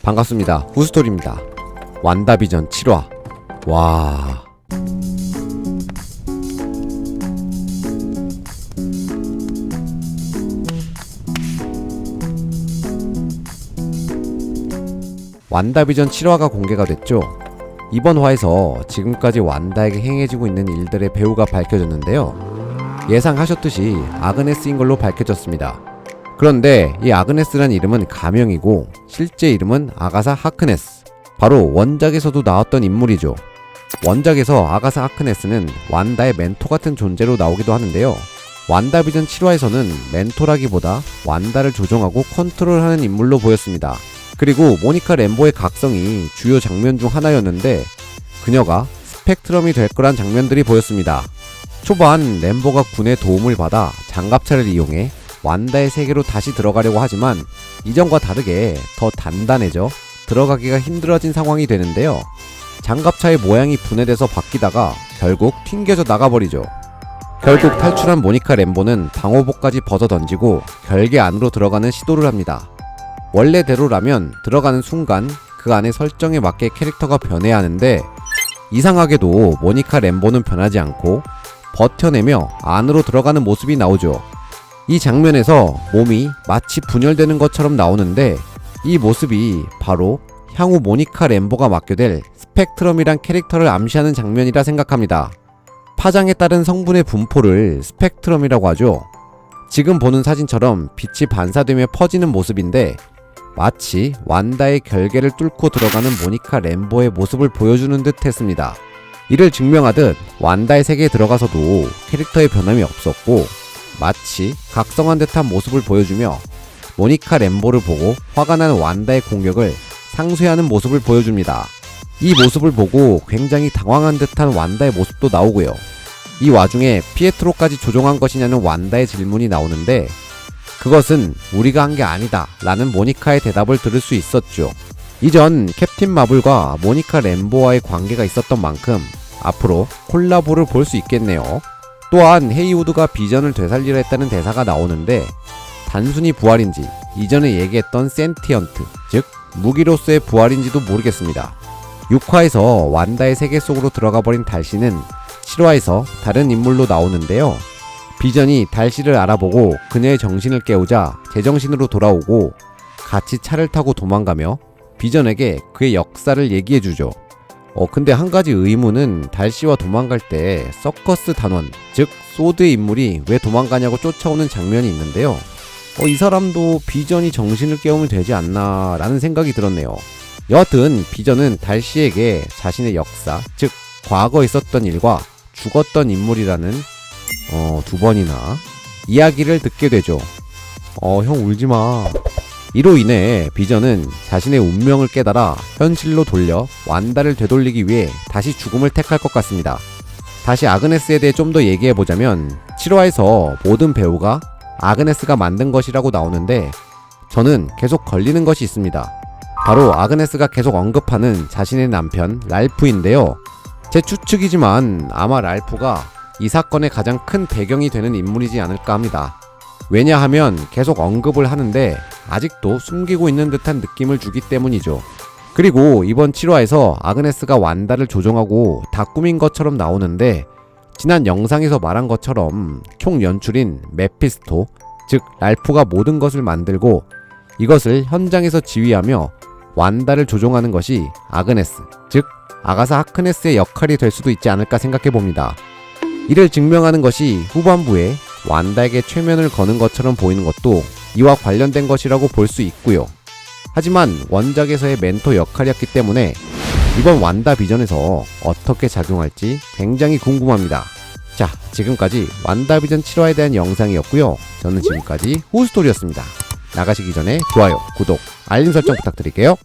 반갑습니다. 후스토리입니다. 완다비전 7화. 와... 완다비전 7화가 공개가 됐죠. 이번 화에서 지금까지 완다에게 행해지고 있는 일들의 배후가 밝혀졌는데요. 예상하셨듯이 아그네스인 걸로 밝혀졌습니다. 그런데 이 아그네스란 이름은 가명이고 실제 이름은 아가사 하크네스, 바로 원작에서도 나왔던 인물이죠. 원작에서 아가사 하크네스는 완다의 멘토 같은 존재로 나오기도 하는데요. 완다비전 7화에서는 멘토라기보다 완다를 조종하고 컨트롤하는 인물로 보였습니다. 그리고 모니카 램보의 각성이 주요 장면 중 하나였는데 그녀가 스펙트럼이 될 거란 장면들이 보였습니다. 초반 램보가 군의 도움을 받아 장갑차를 이용해 완다의 세계로 다시 들어가려고 하지만 이전과 다르게 더 단단해져 들어가기가 힘들어진 상황이 되는데요. 장갑차의 모양이 분해돼서 바뀌다가 결국 튕겨져 나가버리죠. 결국 탈출한 모니카 램보는 방호복까지 벗어던지고 결계 안으로 들어가는 시도를 합니다. 원래대로라면 들어가는 순간 그 안에 설정에 맞게 캐릭터가 변해야 하는데 이상하게도 모니카 램보는 변하지 않고 버텨내며 안으로 들어가는 모습이 나오죠. 이 장면에서 몸이 마치 분열되는 것처럼 나오는데 이 모습이 바로 향후 모니카 램보가 맡게 될 스펙트럼이란 캐릭터를 암시하는 장면이라 생각합니다. 파장에 따른 성분의 분포를 스펙트럼이라고 하죠. 지금 보는 사진처럼 빛이 반사되며 퍼지는 모습인데 마치 완다의 결계를 뚫고 들어가는 모니카 램보의 모습을 보여주는 듯 했습니다. 이를 증명하듯 완다의 세계에 들어가서도 캐릭터의 변함이 없었고 마치 각성한 듯한 모습을 보여주며 모니카 램보를 보고 화가 난 완다의 공격을 상쇄하는 모습을 보여줍니다. 이 모습을 보고 굉장히 당황한 듯한 완다의 모습도 나오고요. 이 와중에 피에트로까지 조종한 것이냐는 완다의 질문이 나오는데 그것은 우리가 한 게 아니다 라는 모니카의 대답을 들을 수 있었죠. 이전 캡틴 마블과 모니카 램보와의 관계가 있었던 만큼 앞으로 콜라보를 볼 수 있겠네요. 또한 헤이우드가 비전을 되살리려 했다는 대사가 나오는데 단순히 부활인지 이전에 얘기했던 센티언트, 즉 무기로서의 부활인지도 모르겠습니다. 6화에서 완다의 세계 속으로 들어가 버린 달씨는 7화에서 다른 인물로 나오는데요. 비전이 달씨를 알아보고 그녀의 정신을 깨우자 제정신으로 돌아오고 같이 차를 타고 도망가며 비전에게 그의 역사를 얘기해주죠. 근데 한 가지 의문은 달씨와 도망갈 때 서커스 단원, 즉 소드의 인물이 왜 도망가냐고 쫓아오는 장면이 있는데요. 이 사람도 비전이 정신을 깨우면 되지 않나 라는 생각이 들었네요. 여하튼 비전은 달씨에게 자신의 역사, 즉 과거에 있었던 일과 죽었던 인물이라는 두 번이나 이야기를 듣게 되죠. 형 울지마. 이로 인해 비전은 자신의 운명을 깨달아 현실로 돌려 완다를 되돌리기 위해 다시 죽음을 택할 것 같습니다. 다시 아그네스에 대해 좀 더 얘기해보자면 7화에서 모든 배우가 아그네스가 만든 것이라고 나오는데 저는 계속 걸리는 것이 있습니다. 바로 아그네스가 계속 언급하는 자신의 남편 랄프인데요. 제 추측이지만 아마 랄프가 이 사건의 가장 큰 배경이 되는 인물이지 않을까 합니다. 왜냐하면 계속 언급을 하는데 아직도 숨기고 있는 듯한 느낌을 주기 때문이죠. 그리고 이번 7화에서 아그네스가 완다를 조종하고 다 꾸민 것처럼 나오는데 지난 영상에서 말한 것처럼 총 연출인 메피스토, 즉 랄프가 모든 것을 만들고 이것을 현장에서 지휘하며 완다를 조종하는 것이 아그네스, 즉 아가사 하크네스의 역할이 될 수도 있지 않을까 생각해봅니다. 이를 증명하는 것이 후반부에 완다에게 최면을 거는 것처럼 보이는 것도 이와 관련된 것이라고 볼 수 있고요. 하지만 원작에서의 멘토 역할이었기 때문에 이번 완다 비전에서 어떻게 작용할지 굉장히 궁금합니다. 자, 지금까지 완다 비전 7화에 대한 영상이었고요. 저는 지금까지 후스토리였습니다. 나가시기 전에 좋아요, 구독, 알림 설정 부탁드릴게요.